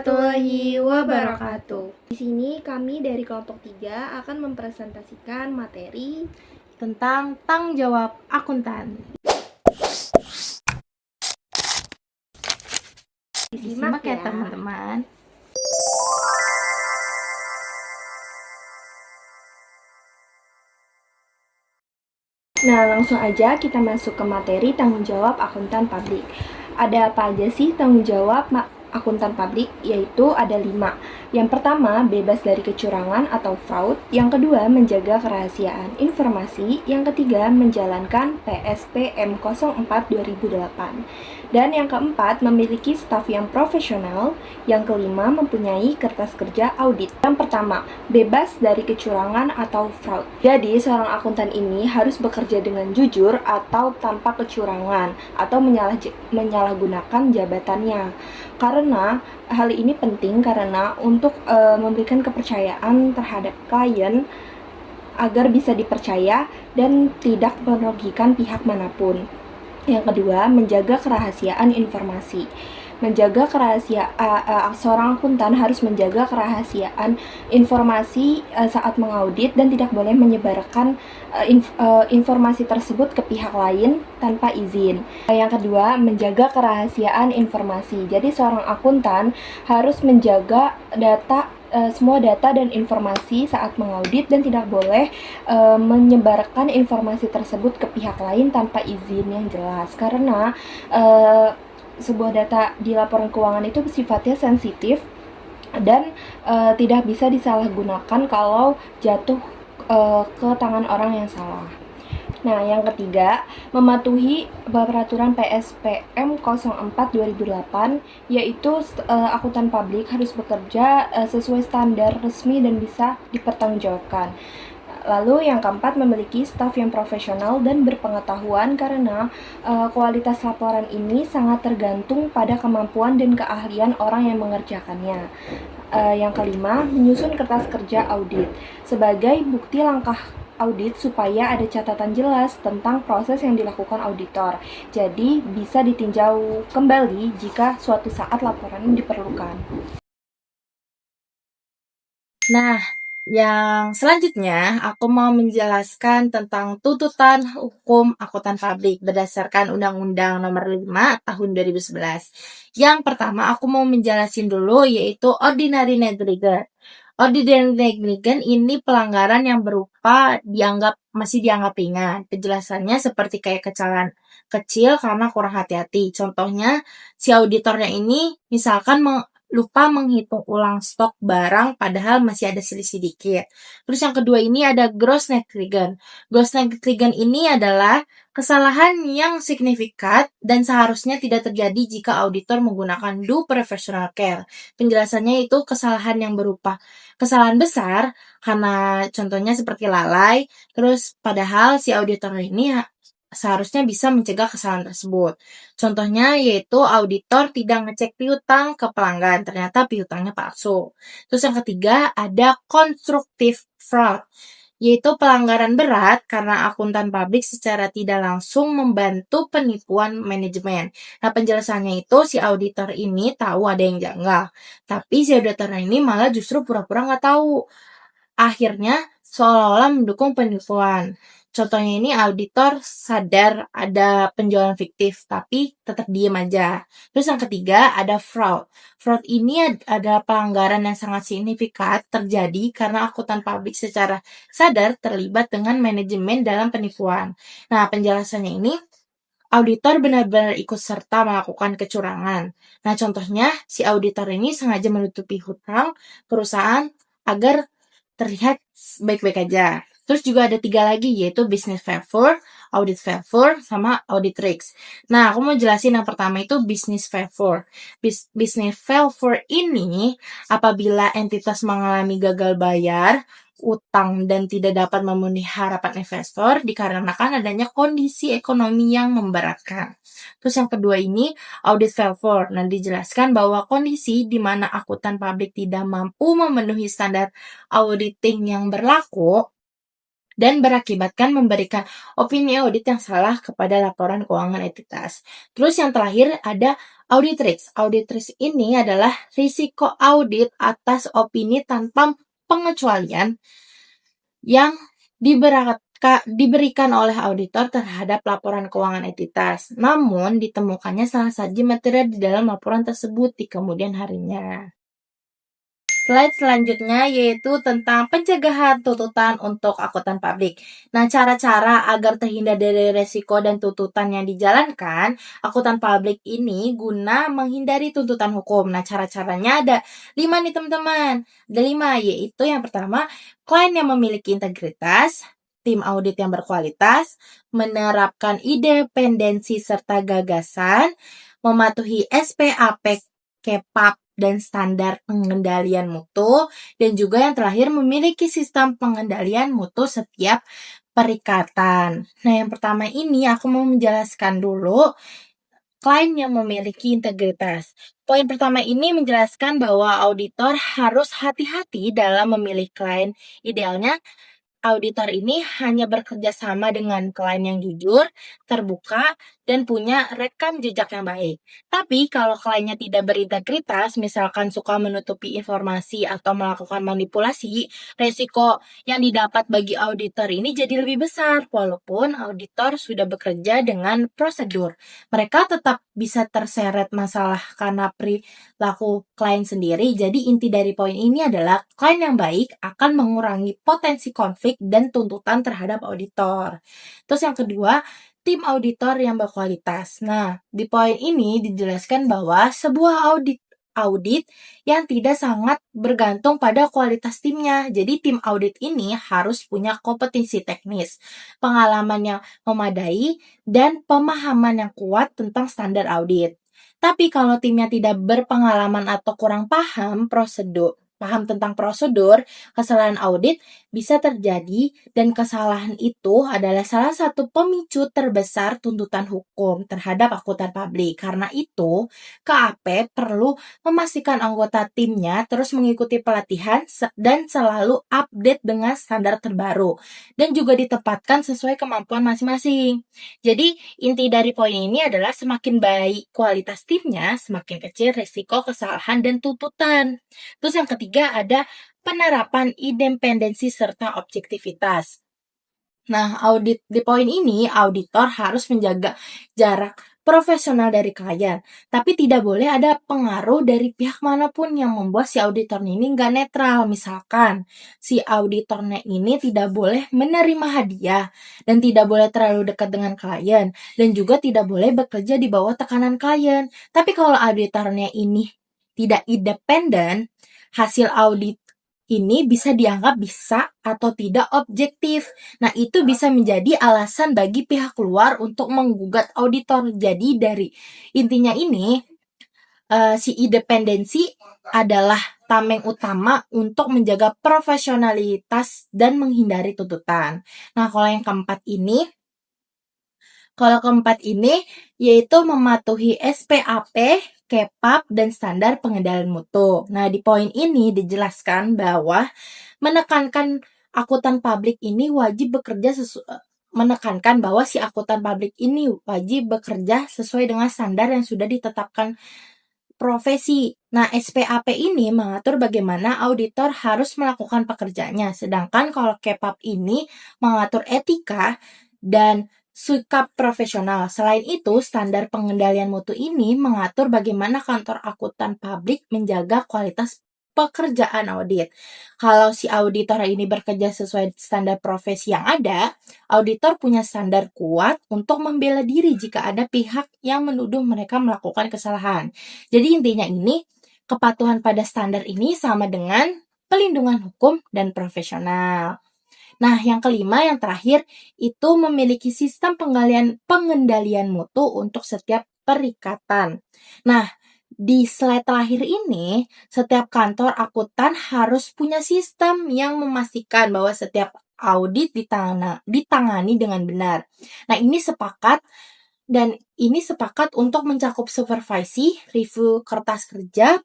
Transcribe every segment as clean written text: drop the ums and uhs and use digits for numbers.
warahmatullahi wabarakatuh. Di sini kami dari kelompok 3 akan mempresentasikan materi tentang tanggung jawab akuntan. Disimak ya teman-teman. Nah, langsung aja kita masuk ke materi tanggung jawab akuntan publik. Ada apa aja sih tanggung jawab akuntan publik? Yaitu ada 5. Yang pertama, bebas dari kecurangan atau fraud. Yang kedua, menjaga kerahasiaan informasi. Yang ketiga, menjalankan PSPM 04 2008. Dan yang keempat, memiliki staf yang profesional. Yang kelima, mempunyai kertas kerja audit. Yang pertama, bebas dari kecurangan atau fraud. Jadi, seorang akuntan ini harus bekerja dengan jujur atau tanpa kecurangan atau menyalahgunakan jabatannya. Karena hal ini penting karena untuk memberikan kepercayaan terhadap klien agar bisa dipercaya dan tidak merugikan pihak manapun. Yang kedua, menjaga kerahasiaan informasi. Seorang akuntan harus menjaga kerahasiaan informasi saat mengaudit dan tidak boleh menyebarkan informasi tersebut ke pihak lain tanpa izin. Yang kedua, menjaga kerahasiaan informasi. Jadi seorang akuntan harus menjaga semua data dan informasi saat mengaudit dan tidak boleh menyebarkan informasi tersebut ke pihak lain tanpa izin yang jelas, karena sebuah data di laporan keuangan itu sifatnya sensitif dan tidak bisa disalahgunakan kalau jatuh ke tangan orang yang salah. Nah, yang ketiga, mematuhi peraturan PSPM 04 2008, yaitu akuntan publik harus bekerja sesuai standar resmi dan bisa dipertanggungjawabkan. Lalu yang keempat, memiliki staf yang profesional dan berpengetahuan karena kualitas laporan ini sangat tergantung pada kemampuan dan keahlian orang yang mengerjakannya. Yang kelima, menyusun kertas kerja audit sebagai bukti langkah audit supaya ada catatan jelas tentang proses yang dilakukan auditor. Jadi bisa ditinjau kembali jika suatu saat laporan diperlukan. Nah, yang selanjutnya aku mau menjelaskan tentang tuntutan hukum akuntan publik berdasarkan Undang-Undang Nomor 5 Tahun 2011. Yang pertama aku mau menjelasin dulu yaitu Ordinary Negligence. Ordinary negligence ini pelanggaran yang berupa masih dianggap ringan. Penjelasannya seperti kayak kesalahan kecil karena kurang hati-hati. Contohnya, si auditornya ini misalkan lupa menghitung ulang stok barang padahal masih ada selisih dikit. Terus yang kedua ini ada gross negligence. Gross negligence ini adalah kesalahan yang signifikan dan seharusnya tidak terjadi jika auditor menggunakan due professional care. Penjelasannya itu kesalahan yang berupa kesalahan besar karena contohnya seperti lalai, terus padahal si auditor ini seharusnya bisa mencegah kesalahan tersebut. Contohnya yaitu auditor tidak ngecek piutang ke pelanggan, ternyata piutangnya palsu. Terus yang ketiga ada constructive fraud, yaitu pelanggaran berat karena akuntan publik secara tidak langsung membantu penipuan manajemen. Nah, penjelasannya itu si auditor ini tahu ada yang janggal, tapi si auditor ini malah justru pura-pura nggak tahu. Akhirnya seolah-olah mendukung penipuan. Contohnya ini auditor sadar ada penjualan fiktif, tapi tetap diem aja. Terus yang ketiga ada fraud. Fraud ini adalah pelanggaran yang sangat signifikan terjadi karena akuntan publik secara sadar terlibat dengan manajemen dalam penipuan. Nah, penjelasannya ini auditor benar-benar ikut serta melakukan kecurangan. Nah, contohnya si auditor ini sengaja menutupi hutang perusahaan agar terlihat baik-baik aja. Terus juga ada 3 lagi yaitu business favor, audit favor, sama audit risk. Nah, aku mau jelasin yang pertama itu business favor. Business favor ini apabila entitas mengalami gagal bayar, utang dan tidak dapat memenuhi harapan investor dikarenakan adanya kondisi ekonomi yang memberatkan. Terus yang kedua ini audit favor. Nah, dijelaskan bahwa kondisi di mana akuntan publik tidak mampu memenuhi standar auditing yang berlaku dan berakibatkan memberikan opini audit yang salah kepada laporan keuangan entitas. Terus yang terakhir ada audit risk. Audit risk ini adalah risiko audit atas opini tanpa pengecualian yang diberikan oleh auditor terhadap laporan keuangan entitas. Namun, ditemukannya salah satu material di dalam laporan tersebut di kemudian harinya. Slide selanjutnya yaitu tentang pencegahan tuntutan untuk akuntan publik. Nah, cara-cara agar terhindar dari resiko dan tuntutan yang dijalankan akuntan publik ini guna menghindari tuntutan hukum. Nah, cara-caranya ada 5 nih teman-teman. Ada 5, yaitu yang pertama, klien yang memiliki integritas, tim audit yang berkualitas, menerapkan independensi serta gagasan, mematuhi SPAP, KEPAP, dan standar pengendalian mutu, dan juga yang terakhir memiliki sistem pengendalian mutu setiap perikatan. Nah, yang pertama ini aku mau menjelaskan dulu klien yang memiliki integritas. Poin pertama ini menjelaskan bahwa auditor harus hati-hati dalam memilih klien. Idealnya auditor ini hanya bekerja sama dengan klien yang jujur, terbuka, dan punya rekam jejak yang baik. Tapi kalau kliennya tidak berintegritas, misalkan suka menutupi informasi atau melakukan manipulasi, resiko yang didapat bagi auditor ini jadi lebih besar, walaupun auditor sudah bekerja dengan prosedur. Mereka tetap bisa terseret masalah karena perilaku klien sendiri. Jadi inti dari poin ini adalah klien yang baik akan mengurangi potensi konflik dan tuntutan terhadap auditor. Terus yang kedua, tim auditor yang berkualitas. Nah, di poin ini dijelaskan bahwa sebuah audit yang tidak sangat bergantung pada kualitas timnya. Jadi tim audit ini harus punya kompetensi teknis, pengalaman yang memadai, dan pemahaman yang kuat tentang standar audit. Tapi kalau timnya tidak berpengalaman atau kurang paham tentang prosedur, kesalahan audit bisa terjadi dan kesalahan itu adalah salah satu pemicu terbesar tuntutan hukum terhadap akuntan publik. Karena itu, KAP perlu memastikan anggota timnya terus mengikuti pelatihan dan selalu update dengan standar terbaru dan juga ditempatkan sesuai kemampuan masing-masing. Jadi, inti dari poin ini adalah semakin baik kualitas timnya, semakin kecil risiko kesalahan dan tuntutan. Terus yang ketiga ada penerapan independensi serta objektivitas. Nah, di poin ini, auditor harus menjaga jarak profesional dari klien, tapi tidak boleh ada pengaruh dari pihak manapun yang membuat si auditornya ini nggak netral. Misalkan, si auditornya ini tidak boleh menerima hadiah, dan tidak boleh terlalu dekat dengan klien, dan juga tidak boleh bekerja di bawah tekanan klien. Tapi kalau auditornya ini tidak independen, hasil audit ini bisa dianggap bisa atau tidak objektif. Nah, itu bisa menjadi alasan bagi pihak luar untuk menggugat auditor. Jadi dari intinya ini, si independensi adalah tameng utama untuk menjaga profesionalitas dan menghindari tuntutan. Nah, kalau yang keempat ini yaitu mematuhi SPAP, KEPAP, dan standar pengendalian mutu. Nah, di poin ini dijelaskan bahwa menekankan akuntan publik ini wajib bekerja menekankan bahwa si akuntan publik ini wajib bekerja sesuai dengan standar yang sudah ditetapkan profesi. Nah, SPAP ini mengatur bagaimana auditor harus melakukan pekerjaannya, sedangkan kalau KEPAP ini mengatur etika dan sikap profesional. Selain itu, standar pengendalian mutu ini mengatur bagaimana kantor akuntan publik menjaga kualitas pekerjaan audit. Kalau si auditor ini bekerja sesuai standar profesi yang ada, auditor punya standar kuat untuk membela diri jika ada pihak yang menuduh mereka melakukan kesalahan. Jadi intinya ini, kepatuhan pada standar ini sama dengan pelindungan hukum dan profesional. Nah, yang kelima, yang terakhir, itu memiliki sistem pengendalian mutu untuk setiap perikatan. Nah, di slide terakhir ini, setiap kantor akuntan harus punya sistem yang memastikan bahwa setiap audit ditangani dengan benar. Nah, ini sepakat untuk mencakup supervisi, review kertas kerja,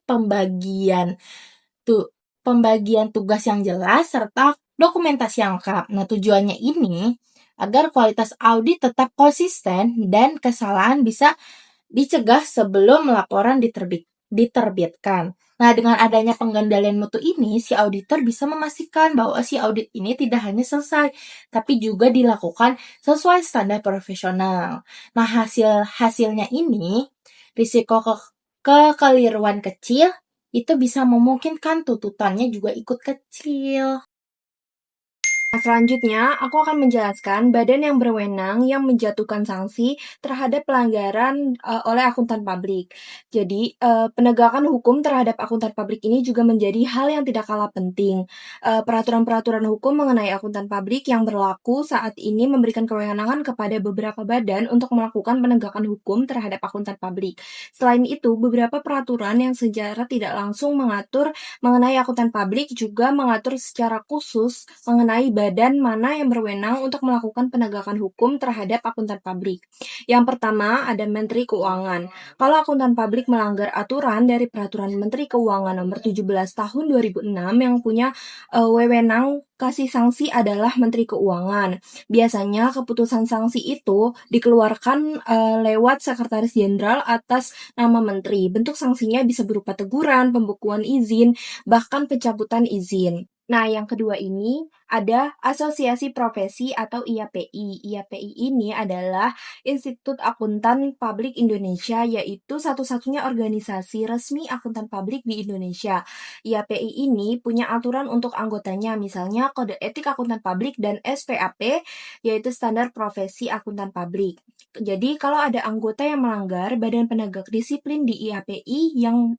pembagian tugas yang jelas, serta dokumentasi yang lengkap. Nah, tujuannya ini agar kualitas audit tetap konsisten dan kesalahan bisa dicegah sebelum laporan diterbitkan. Nah, dengan adanya pengendalian mutu ini, si auditor bisa memastikan bahwa si audit ini tidak hanya selesai, tapi juga dilakukan sesuai standar profesional. Nah, hasilnya ini, risiko kekeliruan kecil itu bisa memungkinkan tuntutannya juga ikut kecil. Nah, selanjutnya, aku akan menjelaskan badan yang berwenang yang menjatuhkan sanksi terhadap pelanggaran oleh akuntan publik. Jadi, penegakan hukum terhadap akuntan publik ini juga menjadi hal yang tidak kalah penting. Peraturan-peraturan hukum mengenai akuntan publik yang berlaku saat ini memberikan kewenangan kepada beberapa badan untuk melakukan penegakan hukum terhadap akuntan publik. Selain itu, beberapa peraturan yang secara tidak langsung mengatur mengenai akuntan publik juga mengatur secara khusus mengenai badan mana yang berwenang untuk melakukan penegakan hukum terhadap akuntan publik. Yang pertama ada Menteri Keuangan. Kalau akuntan publik melanggar aturan dari Peraturan Menteri Keuangan Nomor 17 Tahun 2006 yang punya wewenang kasih sanksi adalah Menteri Keuangan. Biasanya keputusan sanksi itu dikeluarkan lewat Sekretaris Jenderal atas nama menteri. Bentuk sanksinya bisa berupa teguran, pembekuan izin, bahkan pencabutan izin. Nah, yang kedua ini ada Asosiasi Profesi atau IAPI. IAPI ini adalah Institut Akuntan Publik Indonesia, yaitu satu-satunya organisasi resmi akuntan publik di Indonesia. IAPI ini punya aturan untuk anggotanya, misalnya Kode Etik Akuntan Publik dan SPAP, yaitu Standar Profesi Akuntan Publik. Jadi, kalau ada anggota yang melanggar, Badan Penegak Disiplin di IAPI yang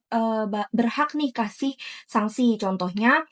berhak nih kasih sanksi. Contohnya,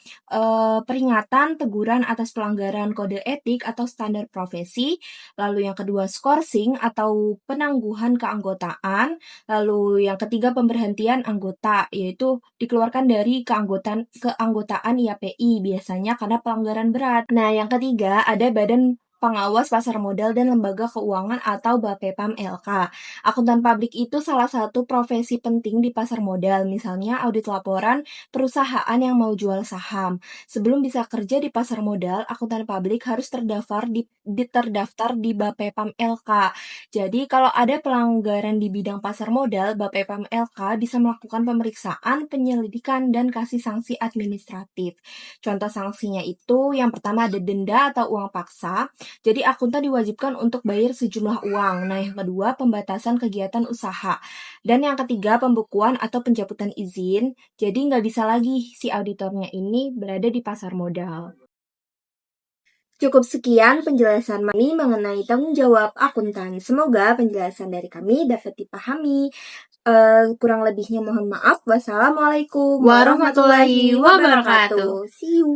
peringatan, teguran atas pelanggaran kode etik atau standar profesi. Lalu yang kedua, skorsing atau penangguhan keanggotaan. Lalu yang ketiga, pemberhentian anggota, yaitu dikeluarkan dari keanggotaan IAPI biasanya karena pelanggaran berat. Nah, yang ketiga ada Badan Pengawas Pasar Modal dan Lembaga Keuangan atau BAPEPAM LK. Akuntan publik itu salah satu profesi penting di pasar modal, misalnya audit laporan perusahaan yang mau jual saham. Sebelum bisa kerja di pasar modal, akuntan publik harus terdaftar di BAPEPAM LK. Jadi kalau ada pelanggaran di bidang pasar modal, BAPEPAM LK bisa melakukan pemeriksaan, penyelidikan, dan kasih sanksi administratif. Contoh sanksinya itu yang pertama ada denda atau uang paksa. Jadi akuntan diwajibkan untuk bayar sejumlah uang. Nah, yang kedua pembatasan kegiatan usaha. Dan yang ketiga pembekuan atau pencabutan izin. Jadi nggak bisa lagi si auditornya ini berada di pasar modal. Cukup sekian penjelasan kami mengenai tanggung jawab akuntan. Semoga penjelasan dari kami dapat dipahami. Kurang lebihnya mohon maaf. Wassalamualaikum Warahmatullahi wabarakatuh. See you.